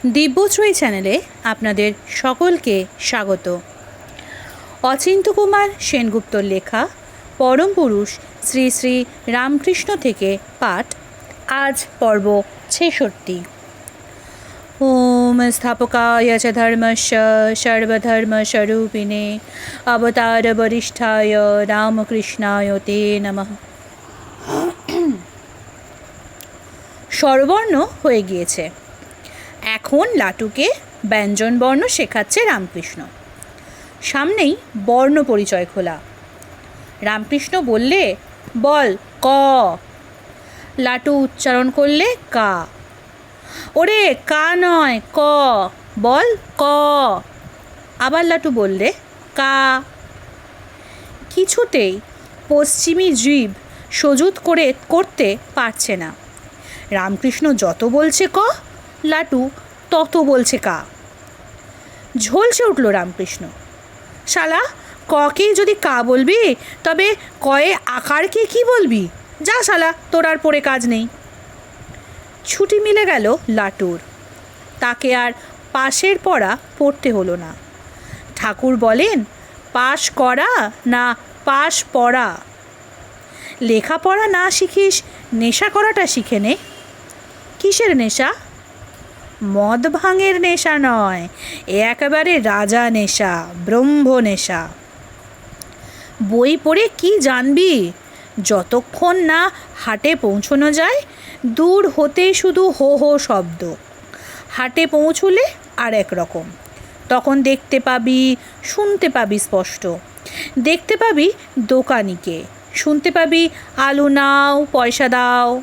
দিব্যশ্রী চ্যানেলে আপনাদের সকলকে স্বাগত। অচিন্ত্যকুমার সেনগুপ্তর লেখা পরম পুরুষ শ্রী শ্রী রামকৃষ্ণ থেকে পাঠ, আজ পর্ব ৬৬। ওম স্থাপকায় চ ধর্মস্য সর্বধর্মস্বরূপিণে অবতার বরিষ্ঠায় রামকৃষ্ণায় তে নমঃ। স্বরবর্ণ হয়ে গিয়েছে। এখন লাটুকে ব্যঞ্জনবর্ণ শেখাচ্ছে রামকৃষ্ণ। সামনেই বর্ণ পরিচয় খোলা। রামকৃষ্ণ বললে, বল ক। লাটু উচ্চারণ করলে কা। ওরে কা নয় ক, বল ক। আবার লাটু বললে কা। কিছুতেই পশ্চিমী জিভ সজুত করতে পারছে না। রামকৃষ্ণ যত বলছে ক, লাটু তত বলছে কা। ঝলসে উঠল রামকৃষ্ণ। শালা, ককেই যদি কা বলবি, তবে কয়ে আকারকে কি বলবি? যা শালা, তোর আর পড়ে কাজ নেই। ছুটি মিলে গেল লাটুর। তাকে আর পাশের পড়া পড়তে হলো না। ঠাকুর বলেন, পাশ করা না পাশ পড়া। লেখাপড়া না শিখিস, নেশা করাটা শিখে নে। কিসের নেশা? মদ ভাঙের নেশা নয়, এ একেবারে রাজা নেশা, ব্রহ্ম নেশা। বই পড়ে কি জানবি? যতক্ষণ না হাটে পৌঁছানো যায়, দূর হতে শুধু হো হো শব্দ। হাটে পৌঁছলে আর এক রকম। তখন দেখতে পাবি, শুনতে পাবি স্পষ্ট। দেখতে পাবি দোকানিকে, শুনতে পাবি আলু নাও, পয়সা দাও।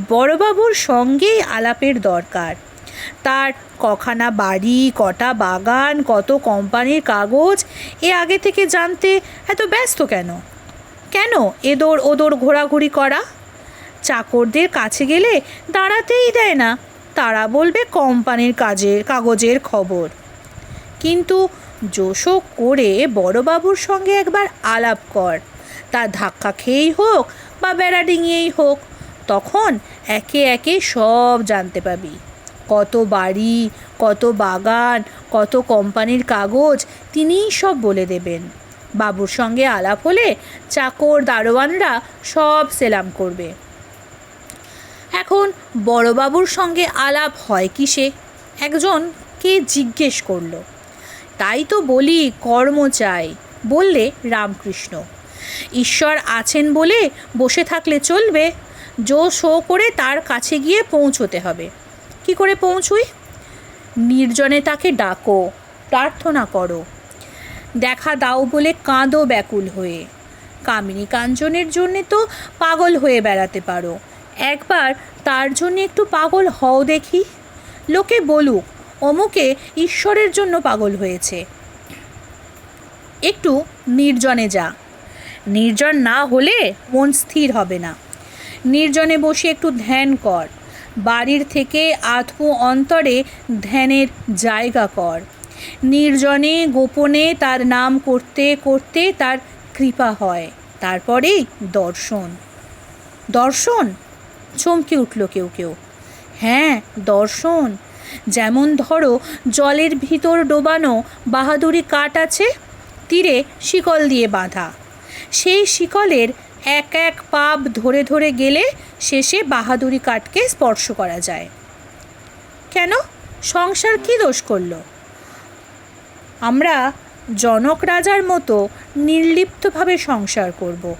বড়বাবুর সঙ্গেই আলাপের দরকার। তার কখানা বাড়ি, কটা বাগান, কত কোম্পানির কাগজ, এ আগে থেকে জানতে এত ব্যস্ত কেন? কেন এদোর ওদোর ঘোরাঘুরি করা? চাকরদের কাছে গেলে দাঁড়াতেই দেয় না, তারা বলবে কোম্পানির কাগজের খবর। কিন্তু জোশক করে বড়বাবুর সঙ্গে একবার আলাপ কর, তার ধাক্কা খেয়েই হোক বা বেড়া ডিঙিয়েই হোক, তখন একে একে সব জানতে পাবি। কত বাড়ি, কত বাগান, কত কোম্পানির কাগজ, তিনিই সব বলে দেবেন। বাবুর সঙ্গে আলাপ হলে চাকর দারোয়ানরা সব সেলাম করবে। এখন বড়বাবুর সঙ্গে আলাপ হয় কিসে? একজনকে জিজ্ঞেস করল। তাই তো বলি কর্ম চাই, বললে রামকৃষ্ণ। ঈশ্বর আছেন বলে বসে থাকলে চলবে? জো শো করে তার কাছে গিয়ে পৌঁছতে হবে। কি করে পৌঁছুই? নির্জনে তাকে ডাকো, প্রার্থনা করো। দেখা দাও বলে কাঁদো ব্যাকুল হয়ে। কামিনী কাঞ্চনের জন্যে তো পাগল হয়ে বেড়াতে পারো, একবার তার জন্যে একটু পাগল হও দেখি। লোকে বলুক, অমুকে ঈশ্বরের জন্য পাগল হয়েছে। একটু নির্জনে যা। নির্জন না হলে মন স্থির হবে না। নির্জনে বসে একটু ধ্যান কর। বাড়ির থেকে আধপু অন্তরে ধ্যানের জায়গা কর। নির্জনে গোপনে তার নাম করতে করতে তার কৃপা হয়। তারপরেই দর্শন। দর্শন? চমকে উঠল কেউ কেউ। হ্যাঁ, দর্শন। যেমন ধরো, জলের ভিতর ডোবানো বাহাদুরি কাঠ আছে, তীরে শিকল দিয়ে বাঁধা। সেই শিকলের এক এক পাব ধরে ধরে গেলে শেষে বাহাদুরি কাঠকে স্পর্শ করা যায়। কেন? সংসার কি দোষ করল? আমরা জনক রাজার মতো নির্লিপ্তভাবে সংসার করব।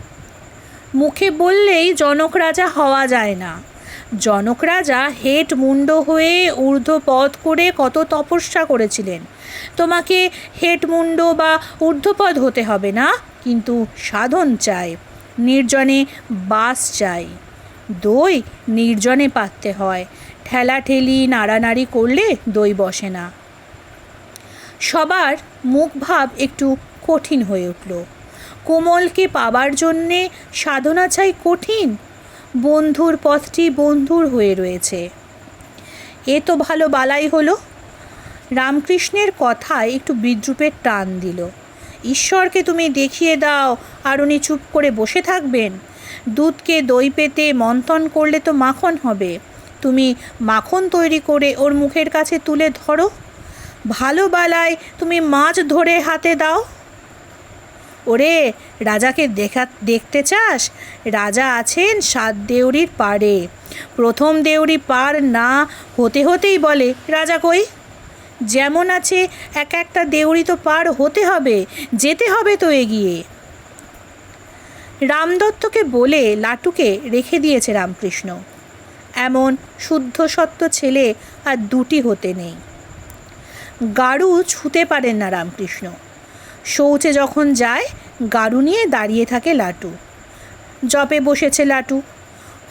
মুখে বললেই জনক রাজা হওয়া যায় না। জনক রাজা হেট মুন্ড হয়ে ঊর্ধ্বপদ করে কত তপস্যা করেছিলেন। তোমাকে হেট মুন্ড বা ঊর্ধ্বপদ হতে হবে না, কিন্তু সাধন চাই, নির্জনে বাস চাই। দই নির্জনে পাততে হয়, ঠেলাঠেলি নাড়ানাড়ি করলে দই বসে না। সবার মুখভাব একটু কঠিন হয়ে উঠল। কোমলকে পাবার জন্যে সাধনা চাই কঠিন। বন্ধুর পথটি বন্ধুর হয়ে রয়েছে। এ তো ভালো বালাই হলো। রামকৃষ্ণের কথায় একটু বিদ্রূপের টান দিল। ঈশ্বরকে তুমি দেখিয়ে দাও আর উনি চুপ করে বসে থাকবেন? দুধকে দই পেতে মন্থন করলে তো মাখন হবে। তুমি মাখন তৈরি করে ওর মুখের কাছে তুলে ধরো, ভালো বালায় তুমি মাছ ধরে হাতে দাও। ওরে, রাজাকে দেখতে চাস? রাজা আছেন 7 দেউড়ির পাড়ে। প্রথম দেউড়ি পার না হতে হতেই বলে, রাজা কই? যেমন আছে একটা দেউড়ি তো পার হতে হবে, যেতে হবে তো এগিয়ে। রামদত্তকে বলে লাটুকে রেখে দিয়েছে রামকৃষ্ণ। এমন শুদ্ধ সত্য ছেলে আর 2টি হতে নেই। গাড়ু ছুঁতে পারেন না রামকৃষ্ণ। শৌচে যখন যায় গাড়ু নিয়ে দাঁড়িয়ে থাকে লাটু। জপে বসেছে লাটু,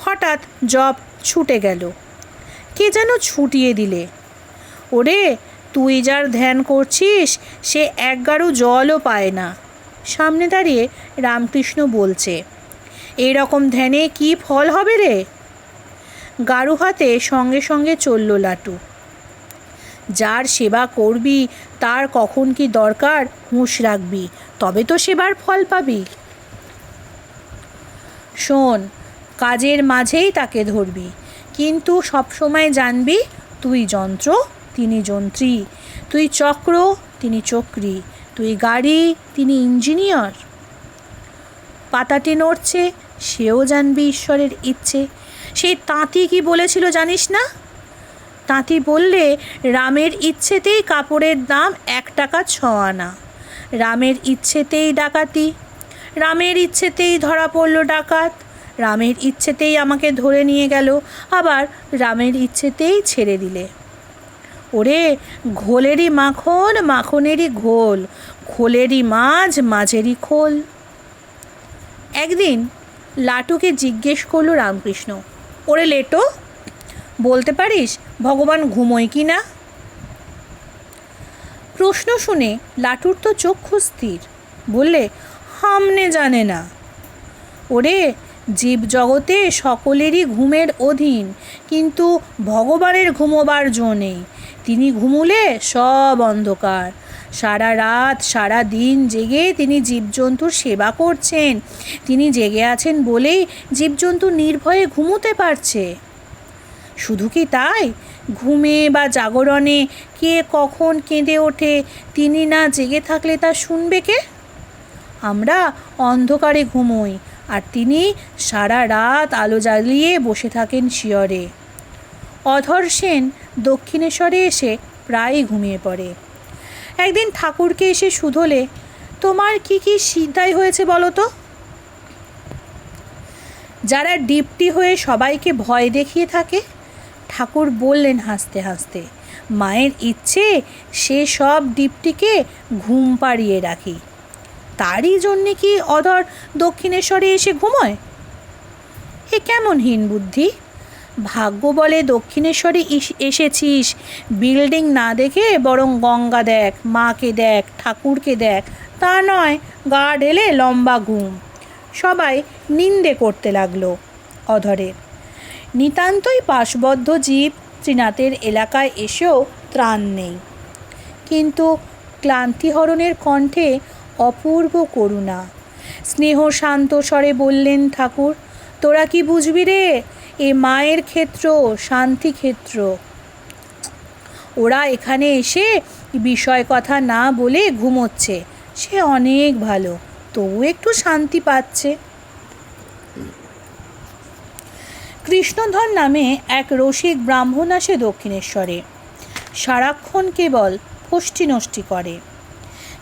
হঠাৎ জপ ছুটে গেল। কে যেন ছুটিয়ে দিলে। ওরে, তুই যার ধ্যান করছিস সে 1 গাড়ু জলও পায় না। সামনে দাঁড়িয়ে রামকৃষ্ণ বলছে, এই রকম ধ্যানে কি ফল হবে রে? গাড়ু হাতে সঙ্গে সঙ্গে চলল লাটু। যার সেবা করবি তার কখন কি দরকার হুঁশ রাখবি, তবে তো সেবার ফল পাবি। শোন, কাজের মাঝেই তাকে ধরবি, কিন্তু সবসময় জানবি তুই যন্ত্র, তিনি যন্ত্রী, তুই চক্র, তিনি চক্রী, তুই গাড়ি, তিনি ইঞ্জিনিয়ার। পাতাটি নড়ছে, সেও জানবি ঈশ্বরের ইচ্ছে। সেই তাঁতি কি বলেছিল জানিস না? তাঁতি বললে, রামের ইচ্ছেতেই কাপড়ের দাম 1 টাকা 6 আনা। রামের ইচ্ছেতেই ডাকাতি, রামের ইচ্ছেতেই ধরা পড়ল ডাকাত, রামের ইচ্ছেতেই আমাকে ধরে নিয়ে গেল, আবার রামের ইচ্ছেতেই ছেড়ে দিলে। ওরে, ঘোলেরই মাখন, মাখনেরই ঘোল, খোলেরই মাছ, মাঝেরই খোল। একদিন লাটুকে জিজ্ঞেস করল রামকৃষ্ণ, ওরে লেটো, বলতে পারিস ভগবান ঘুমোয় কি না? প্রশ্ন শুনে লাটুর তো চক্ষু স্থির। বললে, হামনে জানে না। ওরে, জীব জগতে সকলেরই ঘুমের অধীন, কিন্তু ভগবানের ঘুমোবার জো নেই। তিনি ঘুমুলে সব অন্ধকার। সারা রাত সারা দিন জেগে তিনি জীবজন্তুর সেবা করছেন। তিনি জেগে আছেন বলেই জীবজন্তু নির্ভয়ে ঘুমোতে পারছে। শুধু কি তাই, ঘুমে বা জাগরণে কে কখন কেঁদে ওঠে তিনি না জেগে থাকলে তা শুনবে কে? আমরা অন্ধকারে ঘুমোই, আর তিনি সারা রাত আলো জ্বালিয়ে বসে থাকেন শিয়রে। অধর সেন দক্ষিণেশ্বরে এসে প্রায়ই ঘুমিয়ে পড়ে। একদিন ঠাকুরকে এসে শুধোলে, তোমার কি কি সিদ্ধাই হয়েছে বলো তো? যারা ডিপটি হয়ে সবাইকে ভয় দেখিয়ে থাকে। ঠাকুর বললেন হাসতে হাসতে, মায়ের ইচ্ছে সে সব ডিপটিকে ঘুম পাড়িয়ে রাখি। তারই জন্যে কি অধর দক্ষিণেশ্বরে এসে ঘুমোয়? এ কেমন হীন বুদ্ধি! ভাগ্য বলে দক্ষিণেশ্বরে এসেছিস, বিল্ডিং না দেখে বরং গঙ্গা দেখ, মাকে দেখ, ঠাকুরকে দেখ। তা নয়, গা ঢেলে লম্বা ঘুম। সবাই নিন্দে করতে লাগলো অধরের। নিতান্তই পাশবদ্ধ জীব, ত্রিনাথের এলাকায় এসেও ত্রাণ নেই। কিন্তু ক্লান্তিহরণের কণ্ঠে অপূর্ব করুণা। স্নেহ শান্ত স্বরে বললেন ঠাকুর, তোরা কি বুঝবি রে, এ মায়ের ক্ষেত্র, শান্তি ক্ষেত্র। ওরা এখানে এসে বিষয় কথা না বলে ঘুমোচ্ছে, সে অনেক ভালো, তবু একটু শান্তি পাচ্ছে। কৃষ্ণধর নামে এক রসিক ব্রাহ্মণ আসে দক্ষিণেশ্বরে। সারাক্ষণ কেবল ফষ্টি নষ্টি করে।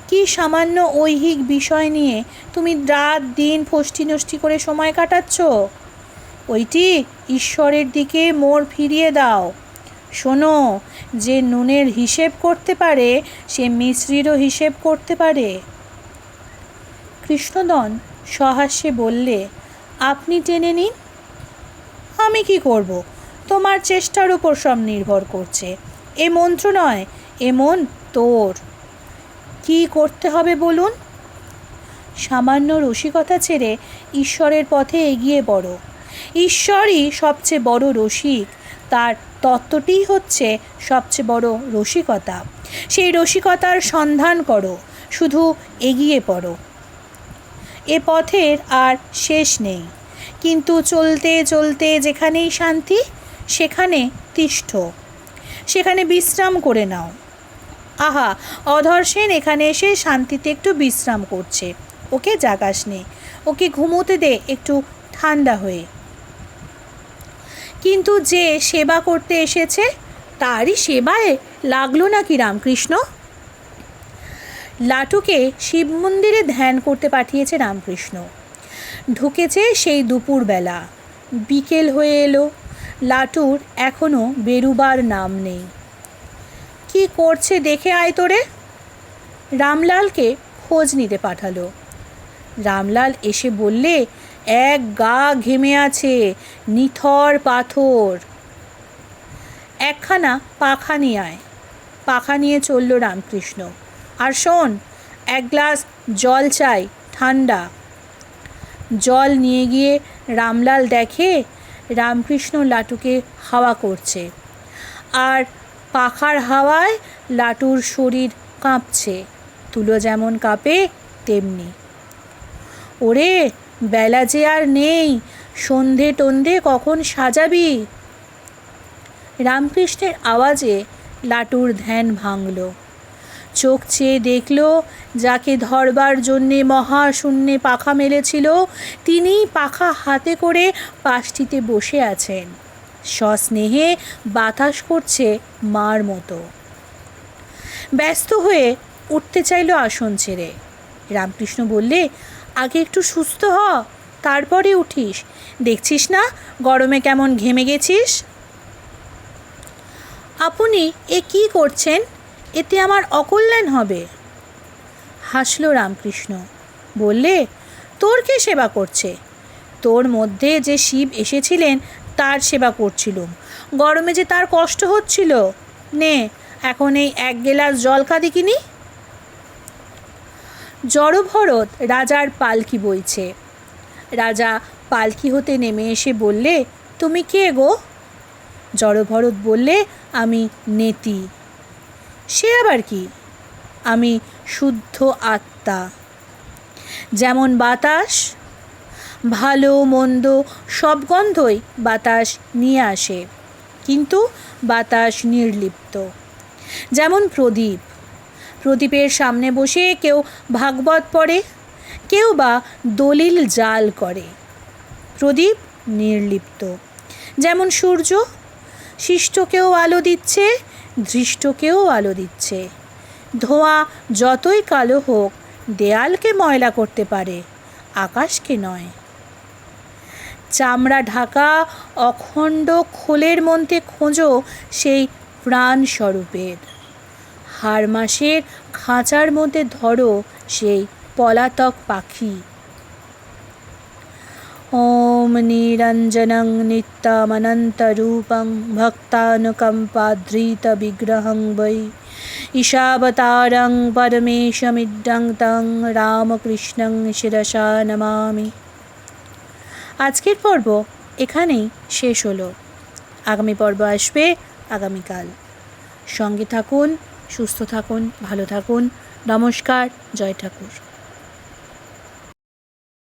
কি সামান্য ঐহিক বিষয় নিয়ে তুমি রাত দিন ফষ্টি নষ্টি করে সময় কাটাচ্ছ? ওইটি ঈশ্বরের দিকে মোড় ফিরিয়ে দাও। শোনো, যে নুনের হিসেব করতে পারে সে মিশ্রিরও হিসেব করতে পারে। কৃষ্ণদন সহাস্যে বললে, আপনি টেনে নিন। আমি কি করব? তোমার চেষ্টার উপর সব নির্ভর করছে। এ মন্ত্র নয়, এ মন তোর। কি করতে হবে বলুন? সামান্য রসিকতা ছেড়ে ঈশ্বরের পথে এগিয়ে পড়ো। ঈশ্বরই সবচেয়ে বড় রসিক, তার তত্ত্বটিই হচ্ছে সবচেয়ে বড় রসিকতা। সেই রসিকতার সন্ধান করো, শুধু এগিয়ে পড়ো। এ পথের আর শেষ নেই, কিন্তু চলতে চলতে যেখানেই শান্তি, সেখানে তিষ্ঠ, সেখানে বিশ্রাম করে নাও। আহা, অধর সেন এখানে এসে শান্তিতে একটু বিশ্রাম করছে, ওকে জাগাস নে, ওকে ঘুমোতে দে একটু ঠান্ডা হয়ে। কিন্তু যে সেবা করতে এসেছে তারই সেবায় লাগলো নাকি রামকৃষ্ণ? লাটুকে শিব মন্দিরে ধ্যান করতে পাঠিয়েছে রামকৃষ্ণ। ঢুকেছে সেই দুপুরবেলা, বিকেল হয়ে এলো, লাটুর এখনও বেরুবার নাম নেই। কি করছে দেখে আয় তোরে। রামলালকে খোঁজ নিতে পাঠালো। রামলাল এসে বললে, এক গা ঘেমে আছে, নিথর পাথর। একখানা পাখা নিয়ে আয়। পাখা নিয়ে চলল রামকৃষ্ণ। আর শোন, এক গ্লাস জল চাই, ঠান্ডা। জল নিয়ে গিয়ে রামলাল দেখে রামকৃষ্ণ লাটুকে হাওয়া করছে, আর পাখার হাওয়ায় লাটুর শরীর কাঁপছে, তুলো যেমন কাঁপে তেমনি। ওরে, বেলা যে আর নেই, সন্ধে টন্ধে কখন সাজাবি? রামকৃষ্ণের আওয়াজে লাটুর ধ্যান ভাঙল। চোখ চেয়ে দেখল, যাকে ধরবার জন্যে মহাশূন্যে পাখা মেলেছিল তিনিই পাখা হাতে করে পাশটিতে বসে আছেন, সস্নেহে বাতাস করছে মার মতো। ব্যস্ত হয়ে উঠতে চাইল আসন ছেড়ে। রামকৃষ্ণ বললে, আগে একটু সুস্থ হ, তারপরে উঠিস। দেখছিস না গরমে কেমন ঘেমে গেছিস? আপনি এ কি করছেন? এতে আমার অকল্যাণ হবে। হাসল রামকৃষ্ণ, বললে, তোর কে সেবা করছে? তোর মধ্যে যে শিব এসেছিলেন তার সেবা করছিলুম, গরমে যে তার কষ্ট হচ্ছিল। নে, এখন এই এক গেলাস জল খা দেখিনি। জড়ভরত রাজার পালকি বইছে। রাজা পালকি হতে নেমে এসে বললে, তুমি কে গো? জড়ভরত বললে, আমি নেতি। সে আবার কি? আমি শুদ্ধ আত্মা। যেমন বাতাস, ভালো মন্দ সব গন্ধই বাতাস নিয়ে আসে, কিন্তু বাতাস নির্লিপ্ত। যেমন প্রদীপ, প্রদীপের সামনে বসে কেউ ভাগবত পড়ে, কেউ বা দলিল জাল করে, প্রদীপ নির্লিপ্ত। যেমন সূর্য, শিষ্টকেও আলো দিচ্ছে, ধৃষ্টকেও আলো দিচ্ছে। ধোঁয়া যতই কালো হোক দেয়ালকে ময়লা করতে পারে, আকাশকে নয়। চামড়া ঢাকা অখণ্ড খোলের মধ্যে খোঁজো সেই প্রাণ স্বরূপের। হাড় মাসের খাঁচার মধ্যে ধরো সেই পলাতক পাখি। ওম নিরঞ্জনং নিত্যমনন্তরূপং ভক্তানুকম্পাধৃত বিগ্রহং বৈ ঈশাবতারং পরমেশমিড্ডং তং রামকৃষ্ণং শিরসা নমামি। আজকের পর্ব এখানেই শেষ হলো। আগামী পর্ব আসবে আগামীকাল। সঙ্গে থাকুন, সুস্থ থাকুন, ভালো থাকুন। নমস্কার, জয় ঠাকুর।